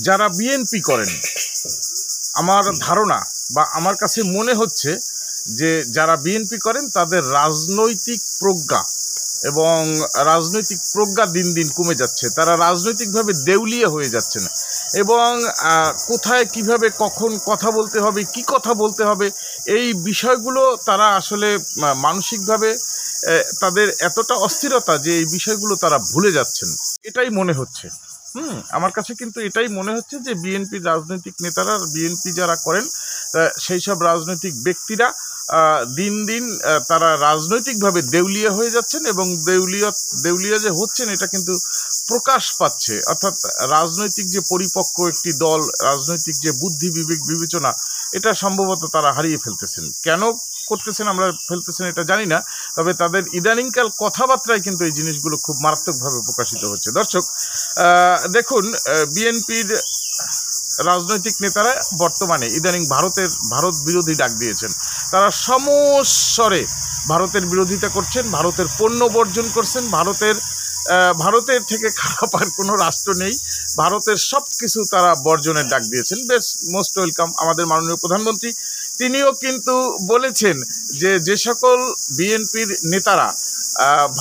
যারা বিএনপি করেন, আমার ধারণা বা আমার কাছে মনে হচ্ছে যে যারা বিএনপি করেন তাদের রাজনৈতিক প্রজ্ঞা দিন দিন কমে যাচ্ছে। তারা রাজনৈতিকভাবে দেউলিয়া হয়ে যাচ্ছেন এবং কোথায় কিভাবে কখন কথা বলতে হবে, কি কথা বলতে হবে, এই বিষয়গুলো তারা আসলে মানসিকভাবে তাদের এতটা অস্থিরতা যে এই বিষয়গুলো তারা ভুলে যাচ্ছেন, এটাই মনে হচ্ছে। আমার কাছে কিন্তু এটাই মনে হচ্ছে যে বিএনপির রাজনৈতিক নেতারা, বিএনপি যারা করেন সেই সব রাজনৈতিক ব্যক্তিরা দিন দিন তারা রাজনৈতিকভাবে দেউলিয়া হয়ে যাচ্ছেন এবং দেউলিয়া যে হচ্ছেন এটা কিন্তু প্রকাশ পাচ্ছে। অর্থাৎ রাজনৈতিক যে পরিপক্ক একটি দল, রাজনৈতিক যে বুদ্ধি বিবেক বিবেচনা, এটা সম্ভবত তারা হারিয়ে ফেলতেছেন। কেন করতেছেন আমরা ফেলতেছেন এটা জানি না, তবে তাদের ইদানিংকাল কথাবার্তায় কিন্তু এই জিনিসগুলো খুব মারাত্মকভাবে প্রকাশিত হচ্ছে। দর্শক দেখুন, বিএনপির রাজনৈতিক নেতারা বর্তমানে ইদানিং ভারত বিরোধী ডাক দিয়েছেন। তারা সমস্বরে ভারতের বিরোধিতা করছেন, ভারতের পণ্য বর্জন করছেন, ভারতের থেকে খারাপ আর কোনো রাষ্ট্র নেই, ভারতের সব কিছু তারা বর্জনের ডাক দিয়েছেন। বেশ, মোস্ট ওয়েলকাম। আমাদের মাননীয় প্রধানমন্ত্রী তিনিও কিন্তু বলেছেন যে সকল বিএনপির নেতারা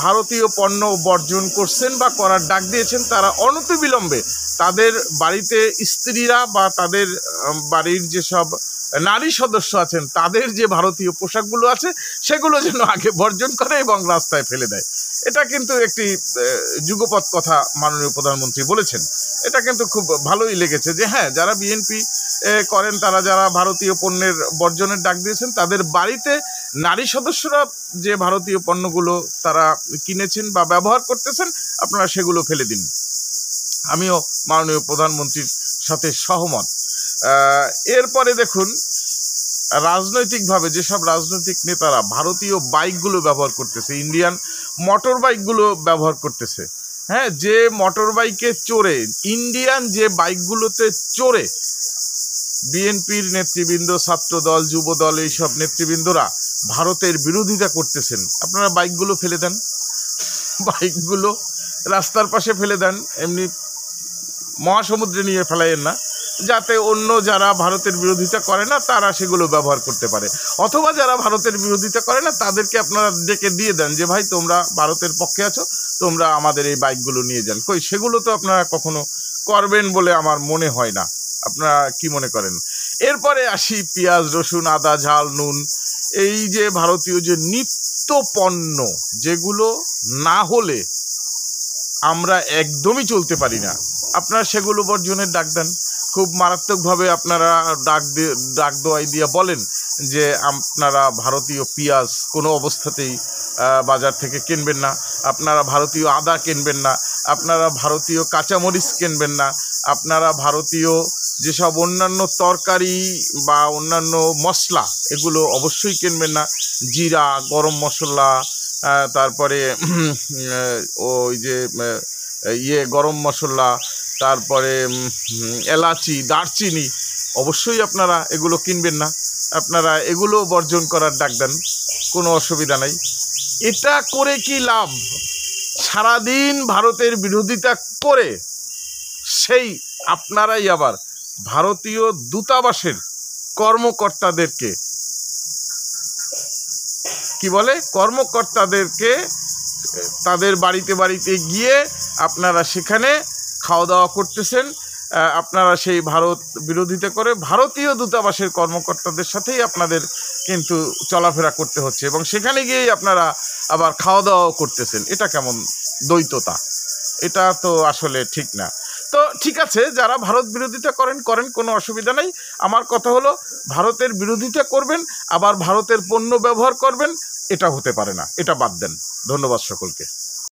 ভারতীয় পণ্য বর্জন করছেন বা করার ডাক দিয়েছেন, তারা অনতিবিলম্বে তাদের বাড়িতে স্ত্রীরা বা তাদের বাড়ির যেসব নারী সদস্য আছেন তাদের যে ভারতীয় পোশাকগুলো আছে সেগুলো যেন আগে বর্জন করে এবং রাস্তায় ফেলে দেয়। এটা কিন্তু একটি যুগপৎ কথা মাননীয় প্রধানমন্ত্রী বলেছেন। এটা কিন্তু খুব ভালোই লেগেছে যে হ্যাঁ, যারা বিএনপি করেন তারা যারা ভারতীয় পণ্যের বর্জনের ডাক দিয়েছেন তাদের বাড়িতে নারী সদস্যরা যে ভারতীয় পণ্যগুলো তারা কিনেছেন বা ব্যবহার করতেছেন আপনারা সেগুলো ফেলে দিন। আমিও মাননীয় প্রধানমন্ত্রীর সাথে সহমত। এরপরে দেখুন, রাজনৈতিকভাবে যেসব রাজনৈতিক নেতারা ভারতীয় বাইকগুলো ব্যবহার করতেছে, ইন্ডিয়ান মোটর বাইকগুলো ব্যবহার করতেছে, হ্যাঁ, যে মোটর বাইকে চড়ে, ইন্ডিয়ান যে বাইকগুলোতে চড়ে বিএনপির নেতৃবৃন্দ, ছাত্রদল, যুবদল, এইসব নেতৃবৃন্দরা ভারতের বিরোধিতা করতেছেন, আপনারা বাইকগুলো ফেলে দেন, বাইকগুলো রাস্তার পাশে ফেলে দেন, এমনি মহাসমুদ্রে নিয়ে ফেলাইয়েন না, যাতে অন্য যারা ভারতের বিরোধিতা করে না তারা সেগুলো ব্যবহার করতে পারে। অথবা যারা ভারতের বিরোধিতা করে না তাদেরকে আপনারা ডেকে দিয়ে দেন যে ভাই তোমরা ভারতের পক্ষে আছো, তোমরা আমাদের এই বাইকগুলো নিয়ে যান। কই, সেগুলো তো আপনারা কখনো করবেন বলে আমার মনে হয় না। আপনারা কি মনে করেন? এরপরে আসি পেঁয়াজ, রসুন, আদা, ঝাল, নুন, এই যে ভারতীয় যে নিত্য পণ্য যেগুলো না হলে আমরা একদমই চলতে পারি না, আপনারা সেগুলো বর্জনের ডাক দেন। খুব মারাত্মকভাবে আপনারা ডাক দোয়াই দিয়ে বলেন যে আপনারা ভারতীয় পেঁয়াজ কোনো অবস্থাতেই বাজার থেকে কিনবেন না, আপনারা ভারতীয় আদা কিনবেন না, আপনারা ভারতীয় কাঁচামরিচ কিনবেন না, আপনারা ভারতীয় যেসব অন্যান্য তরকারি বা অন্যান্য মশলা এগুলো অবশ্যই কিনবেন না। জিরা, গরম মশলা, তারপরে ওই যে গরম মশলা, তারপরে এলাচি, দারচিনি, অবশ্যই আপনারা এগুলো কিনবেন না। আপনারা এগুলো বর্জন করার ডাক দেন, কোনো অসুবিধা নাই। এটা করে কি লাভ? সারাদিন ভারতের বিরোধিতা করে সেই আপনারাই আবার ভারতীয় দূতাবাসের কর্মকর্তাদেরকে কি বলে, কর্মকর্তাদেরকে তাদের বাড়িতে বাড়িতে গিয়ে আপনারা সেখানে খাওয়া দাওয়া করতেছেন। আপনারা সেই ভারত বিরোধিতা করে ভারতীয় দূতাবাসের কর্মকর্তাদের সাথেই আপনাদের কিন্তু চলাফেরা করতে হচ্ছে এবং সেখানে গিয়েই আপনারা আবার খাওয়া দাওয়াও করতেছেন। এটা কেমন দ্বৈততা? এটা তো আসলে ঠিক না। তো ঠিক আছে, যারা ভারত বিরোধিতা করেন, কোনো অসুবিধা নেই। আমার কথা হলো ভারতের বিরোধিতা করবেন আবার ভারতের পণ্য ব্যবহার করবেন, এটা হতে পারে না, এটা বাদ দেন। ধন্যবাদ সকলকে।